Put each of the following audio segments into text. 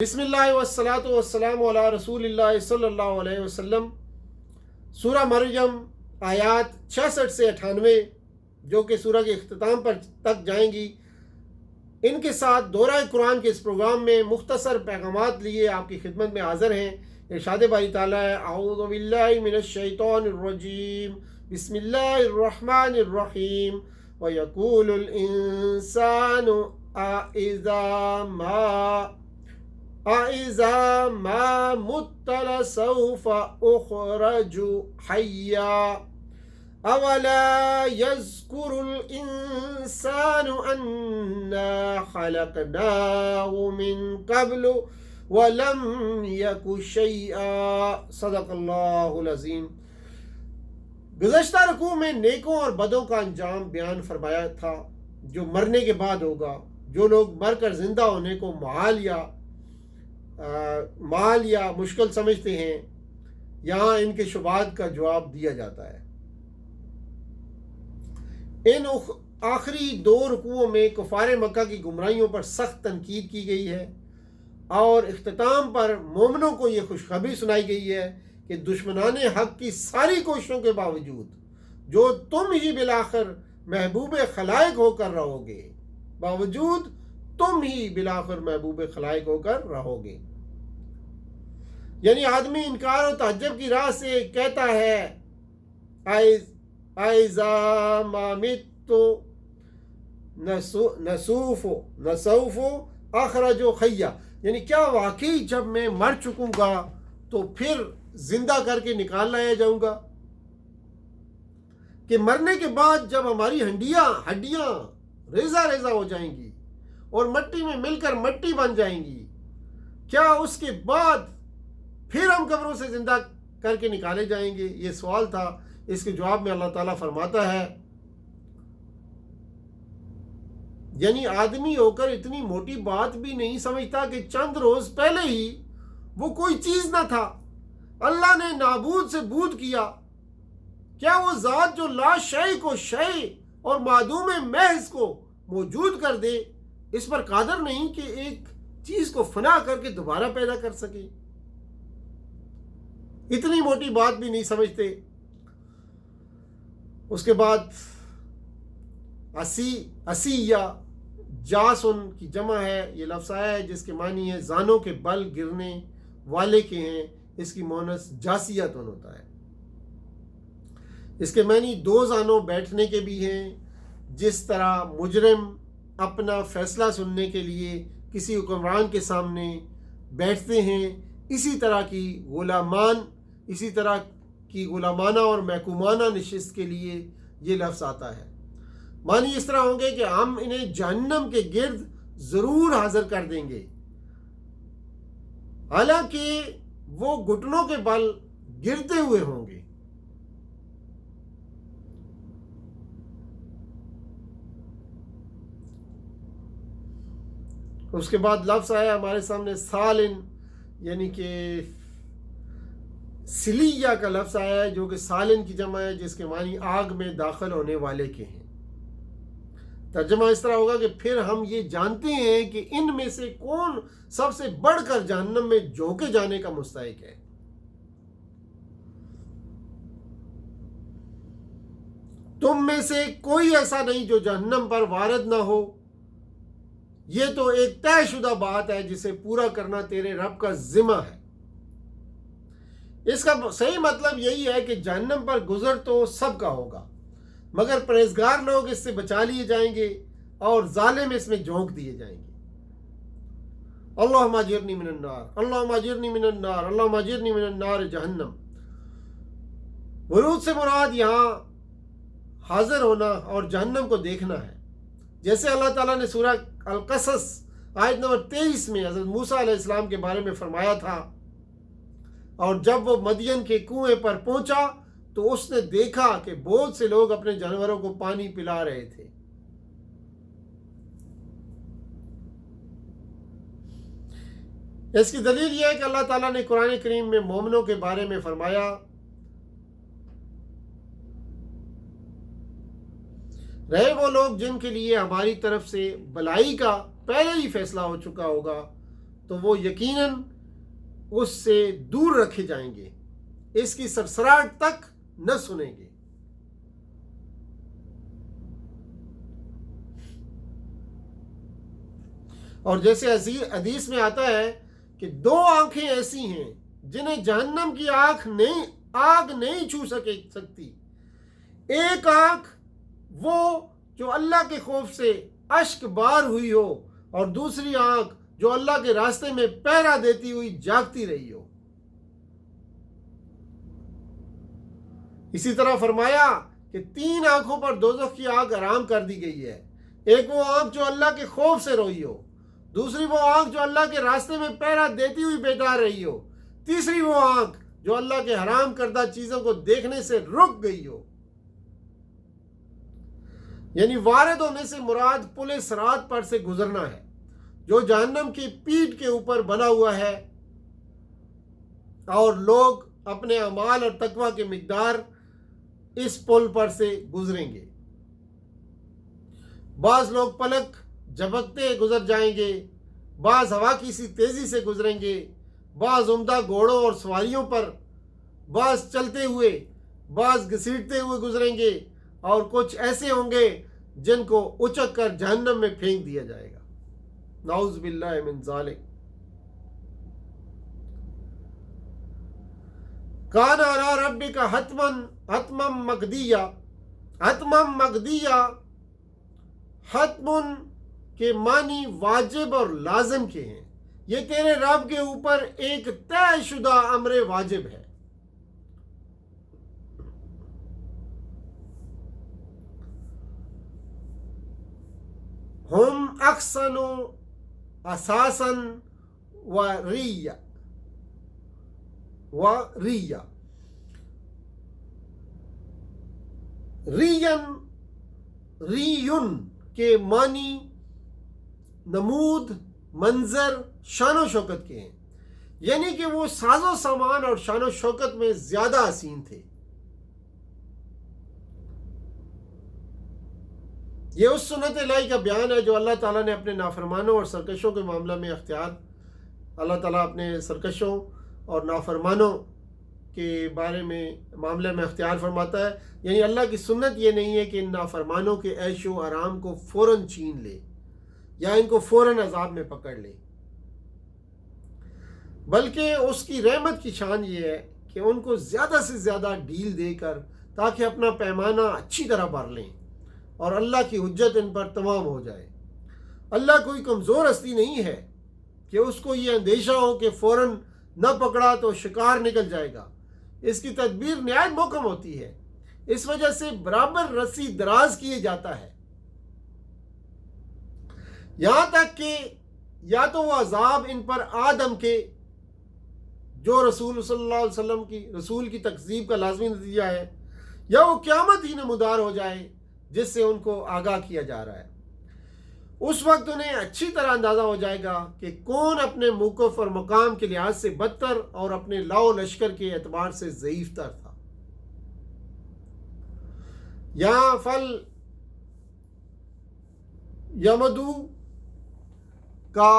بسم اللہ والصلاۃ والسلام علی رسول اللہ صلی اللہ علیہ وسلم۔ سورہ مریم آیات 66 سے 98 جو کہ سورہ کے اختتام پر تک جائیں گی، ان کے ساتھ دورہ قرآن کے اس پروگرام میں مختصر پیغامات لیے آپ کی خدمت میں حاضر ہیں۔ ارشاد باری تعالیٰ ہے، اعوذ باللہ من الشیطان الرجیم، بسم اللہ الرحمن الرحیم، وَيَقُولُ الْإِنسَانُ أَإِذَا مَا مُتَّ لَسَوْفَ أُخْرَجُ حَيًّا أَوَلَا يَذْكُرُ الْإِنسَانُ أَنَّا خَلَقْنَاهُ مِن قَبْلُ وَلَمْ يَكُ شَيْئًا۔ صدق اللہ العظیم۔ گزشتہ رکوع میں نیکوں اور بدوں کا انجام بیان فرمایا تھا جو مرنے کے بعد ہوگا۔ جو لوگ مر کر زندہ ہونے کو محال یا مشکل سمجھتے ہیں، یہاں ان کے شبہات کا جواب دیا جاتا ہے۔ ان آخری دو رکوعوں میں کفار مکہ کی گمراہیوں پر سخت تنقید کی گئی ہے، اور اختتام پر مومنوں کو یہ خوشخبری سنائی گئی ہے کہ دشمنان حق کی ساری کوششوں کے باوجود جو تم ہی بالآخر محبوب خلائق ہو کر رہو گے، یعنی آدمی انکار و تعجب کی راہ سے کہتا ہے اَإِذَا مَا مِتُّ لَسَوْفَ أُخْرَجُ حَيًّا، یعنی کیا واقعی جب میں مر چکوں گا تو پھر زندہ کر کے نکال لایا جاؤں گا؟ کہ مرنے کے بعد جب ہماری ہڈیاں ریزہ ریزہ ہو جائیں گی اور مٹی میں مل کر مٹی بن جائیں گی، کیا اس کے بعد پھر ہم قبروں سے زندہ کر کے نکالے جائیں گے؟ یہ سوال تھا۔ اس کے جواب میں اللہ تعالیٰ فرماتا ہے، یعنی آدمی ہو کر اتنی موٹی بات بھی نہیں سمجھتا کہ چند روز پہلے ہی وہ کوئی چیز نہ تھا، اللہ نے نابود سے بود کیا۔ کیا وہ ذات جو لا شیء کو شیء اور معدوم محض کو موجود کر دے، اس پر قادر نہیں کہ ایک چیز کو فنا کر کے دوبارہ پیدا کر سکے؟ اتنی موٹی بات بھی نہیں سمجھتے۔ اس کے بعد اسیہ جاسن کی جمع ہے، یہ لفظ آیا ہے جس کے معنی ہے زانوں کے بل گرنے والے کے ہیں، اس کی مونس جاسیتن ہوتا ہے۔ اس کے معنی دو زانوں بیٹھنے کے بھی ہیں، جس طرح مجرم اپنا فیصلہ سننے کے لیے کسی حکمران کے سامنے بیٹھتے ہیں، اسی طرح کی غلامانہ اور محکومانہ نشست کے لیے یہ لفظ آتا ہے۔ معنی اس طرح ہوں گے کہ ہم انہیں جہنم کے گرد ضرور حاضر کر دیں گے، حالانکہ وہ گھٹنوں کے بل گرتے ہوئے ہوں گے۔ اس کے بعد لفظ آیا ہمارے سامنے سالن، یعنی کہ سلیہ کا لفظ آیا ہے جو کہ سالن کی جمع ہے، جس کے معنی آگ میں داخل ہونے والے کے ہیں۔ ترجمہ اس طرح ہوگا کہ پھر ہم یہ جانتے ہیں کہ ان میں سے کون سب سے بڑھ کر جہنم میں جھونکے جانے کا مستحق ہے۔ تم میں سے کوئی ایسا نہیں جو جہنم پر وارد نہ ہو، یہ تو ایک طے شدہ بات ہے جسے پورا کرنا تیرے رب کا ذمہ ہے۔ اس کا صحیح مطلب یہی ہے کہ جہنم پر گزر تو سب کا ہوگا، مگر پرہیزگار لوگ اس سے بچا لیے جائیں گے اور ظالم اس میں جھونک دیے جائیں گے۔ اللہم اجرنی من النار، اللہم اجرنی من النار، اللہم اجرنی من النار جہنم۔ ورود سے مراد یہاں حاضر ہونا اور جہنم کو دیکھنا ہے، جیسے اللہ تعالیٰ نے سورہ القصص آیت نمبر 23 میں حضرت موسیٰ علیہ السلام کے بارے میں فرمایا تھا، اور جب وہ مدین کے کنویں پر پہنچا تو اس نے دیکھا کہ بہت سے لوگ اپنے جانوروں کو پانی پلا رہے تھے۔ اس کی دلیل یہ ہے کہ اللہ تعالیٰ نے قرآن کریم میں مومنوں کے بارے میں فرمایا، رہے وہ لوگ جن کے لیے ہماری طرف سے بلائی کا پہلے ہی فیصلہ ہو چکا ہوگا، تو وہ یقیناً اس سے دور رکھے جائیں گے، اس کی سرسراہٹ تک نہ سنیں گے۔ اور جیسے حدیث میں آتا ہے کہ 2 آنکھیں ایسی ہیں جنہیں جہنم کی آگ نہیں چھو سکتی۔ ایک آنکھ وہ جو اللہ کے خوف سے اشک بار ہوئی ہو، اور دوسری آنکھ جو اللہ کے راستے میں پہرا دیتی ہوئی جاگتی رہی ہو۔ اسی طرح فرمایا کہ 3 آنکھوں پر دوزخ کی آگ حرام کر دی گئی ہے۔ ایک وہ آنکھ جو اللہ کے خوف سے روئی ہو، دوسری وہ آنکھ جو اللہ کے راستے میں پہرا دیتی ہوئی بیدار رہی ہو، تیسری وہ آنکھ جو اللہ کے حرام کردہ چیزوں کو دیکھنے سے رک گئی ہو۔ یعنی وارد ہونے سے مراد پل صراط پر سے گزرنا ہے، جو جہنم کی پیٹھ کے اوپر بنا ہوا ہے، اور لوگ اپنے اعمال اور تقوی کے مقدار اس پل پر سے گزریں گے۔ بعض لوگ پلک جھپکتے گزر جائیں گے، بعض ہوا کی سی تیزی سے گزریں گے، بعض عمدہ گھوڑوں اور سواریوں پر، بعض چلتے ہوئے، بعض گھسیٹتے ہوئے گزریں گے، اور کچھ ایسے ہوں گے جن کو اچک کر جہنم میں پھینک دیا جائے گا۔ نعوذ باللہ من ذالک۔ کان علی ربک حتما مقضیہ۔ حتما مقضیہ، حتم کے معنی واجب اور لازم کے ہیں۔ یہ تیرے رب کے اوپر ایک طے شدہ امر واجب ہے۔ ہم احسن اساسا و ریہ ریون کے معنی نمود، منظر، شان و شوکت کے ہیں، یعنی کہ وہ ساز و سامان اور شان و شوکت میں زیادہ حسین تھے۔ یہ اس سنت الہی کا بیان ہے جو اللہ تعالیٰ نے اپنے نافرمانوں اور سرکشوں کے معاملہ میں اللہ تعالیٰ اپنے سرکشوں اور نافرمانوں کے بارے میں معاملے میں اختیار فرماتا ہے۔ یعنی اللہ کی سنت یہ نہیں ہے کہ ان نافرمانوں کے عیش و آرام کو فوراً چھین لے یا ان کو فوراً عذاب میں پکڑ لے، بلکہ اس کی رحمت کی شان یہ ہے کہ ان کو زیادہ سے زیادہ ڈھیل دے کر تاکہ اپنا پیمانہ اچھی طرح بھر لیں اور اللہ کی حجت ان پر تمام ہو جائے۔ اللہ کوئی کمزور ہستی نہیں ہے کہ اس کو یہ اندیشہ ہو کہ فوراً نہ پکڑا تو شکار نکل جائے گا۔ اس کی تدبیر نہایت محکم ہوتی ہے، اس وجہ سے برابر رسی دراز کیے جاتا ہے، یہاں تک کہ یا تو وہ عذاب ان پر آدم کے، جو رسول صلی اللہ علیہ وسلم کی رسول کی تکذیب کا لازمی نتیجہ ہے، یا وہ قیامت ہی نمودار ہو جائے جس سے ان کو آگاہ کیا جا رہا ہے۔ اس وقت انہیں اچھی طرح اندازہ ہو جائے گا کہ کون اپنے موقف اور مقام کے لحاظ سے بدتر اور اپنے لاؤ لشکر کے اعتبار سے ضعیف تر تھا۔ یہاں فل یمدو کا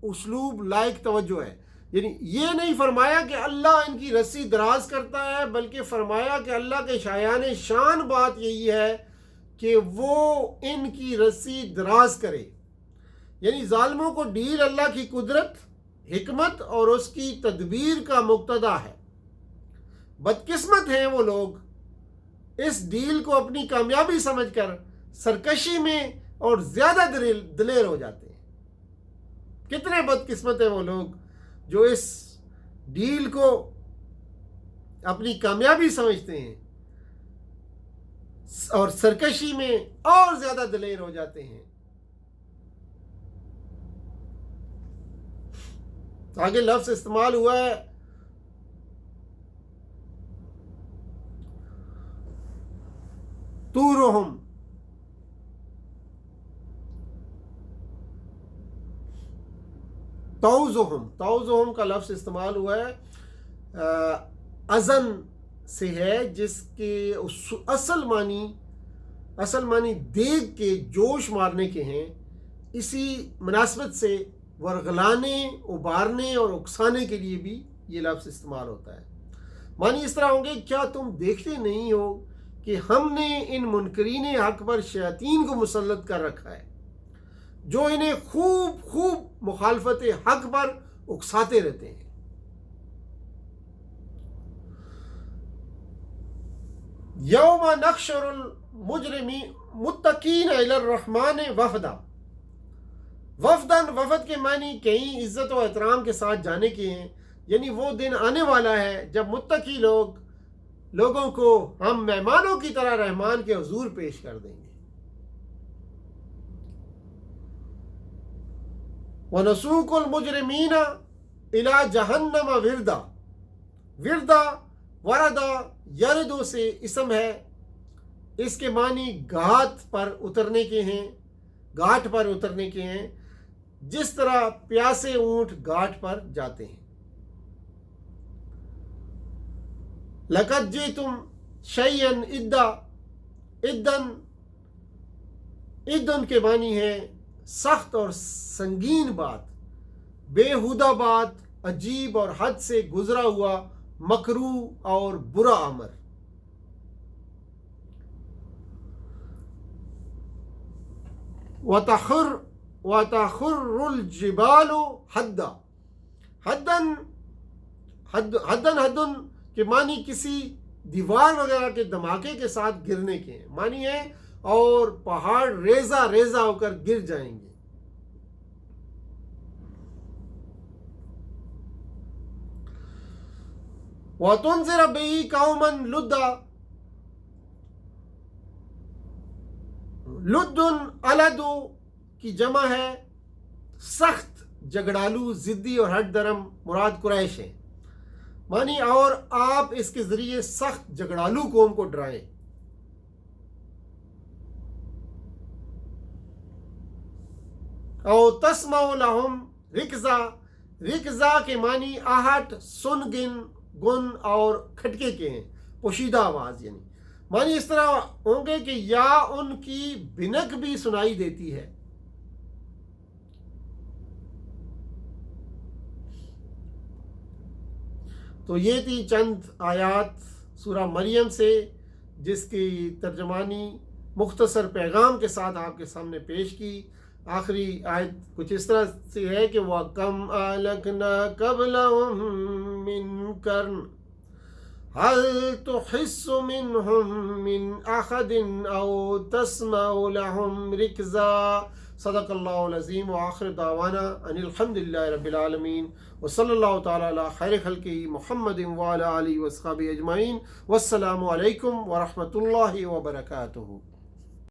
اسلوب لائق توجہ ہے، یعنی یہ نہیں فرمایا کہ اللہ ان کی رسی دراز کرتا ہے، بلکہ فرمایا کہ اللہ کے شایان شان بات یہی ہے کہ وہ ان کی رسی دراز کرے۔ یعنی ظالموں کو ڈھیل اللہ کی قدرت، حکمت اور اس کی تدبیر کا مقتضا ہے۔ بدقسمت ہیں وہ لوگ اس ڈھیل کو اپنی کامیابی سمجھ کر سرکشی میں اور زیادہ دلیر ہو جاتے ہیں۔ کتنے بدقسمت ہیں وہ لوگ جو اس ڈھیل کو اپنی کامیابی سمجھتے ہیں اور سرکشی میں اور زیادہ دلیر ہو جاتے ہیں۔ آگے لفظ استعمال ہوا ہے تورہم، توزہم کا لفظ استعمال ہوا ہے، ازن سے ہے، جس کے اصل معنی دیگ کے جوش مارنے کے ہیں۔ اسی مناسبت سے ورغلانے، ابارنے اور اکسانے کے لیے بھی یہ لفظ استعمال ہوتا ہے۔ معنی اس طرح ہوں گے، کیا تم دیکھتے نہیں ہو کہ ہم نے ان منکرین حق پر شیاطین کو مسلط کر رکھا ہے جو انہیں خوب خوب مخالفت حق پر اکساتے رہتے ہیں۔ یوم نحشر المتقین الی الرحمن وفدا۔ وفدن، وفد کے معنی کہیں عزت و احترام کے ساتھ جانے کے ہیں، یعنی وہ دن آنے والا ہے جب متقی لوگوں کو ہم مہمانوں کی طرح رحمان کے حضور پیش کر دیں گے۔ وَنَسُوقُ الْمُجْرِمِينَ إِلَى جَهَنَّمَ وِرْدًا۔ وردہ، وردہ یردو سے اسم ہے، اس کے معنی گھاٹ پر اترنے کے ہیں، گھاٹ پر اترنے کے ہیں، جس طرح پیاسے اونٹ گھاٹ پر جاتے ہیں۔ لَقَدْ جِئْتُمْ شَيْئًا إِدًّا، اِدًّ کے معنی ہے سخت اور سنگین بات، بےہودہ بات، عجیب اور حد سے گزرا ہوا مکروہ اور برا امر۔ وَتَخِرُّ الْجِبَالُ حَدًّا۔ حدن کے معنی کسی دیوار وغیرہ کے دھماکے کے ساتھ گرنے کے ہیں، معنی ہے اور پہاڑ ریزہ ریزہ ہو کر گر جائیں گے۔ وَتُنذِرَ بِهِ قَوْمًا لُدًّا۔ لُدٌ الد کی جمع ہے سخت، جھگڑالو، ضدی اور ہٹ درم، مراد قریش ہیں، معنی اور آپ اس کے ذریعے سخت جھگڑالو قوم کو ڈرائیں۔ او تسمع لہم رکزا۔ رکزا کے معنی آہٹ، سن گن اور کھٹکے کے ہیں، پوشیدہ آواز، یعنی معنی اس طرح ہوں گے کہ یا ان کی بنک بھی سنائی دیتی ہے۔ تو یہ تھی چند آیات سورہ مریم سے، جس کی ترجمانی مختصر پیغام کے ساتھ آپ کے سامنے پیش کی۔ آخری آیت کچھ اس طرح سے ہے کہ وَكَمْ أَهْلَكْنَا قَبْلَهُمْ مِنْ قَرْنٍ هَلْ تُحِسُّ مِنْهُمْ مِنْ أَحَدٍ أَوْ تَسْمَعُ لَهُمْ رِكْزًا۔ صدق اللہ العظیم، وآخر دعوانا ان الحمد للہ رب العالمین، وصلی اللہ تعالی علی خیر خلقہ محمد وعلی آلہ وصحبہ اجمعین، والسلام علیکم ورحمۃ اللہ وبرکاتہ۔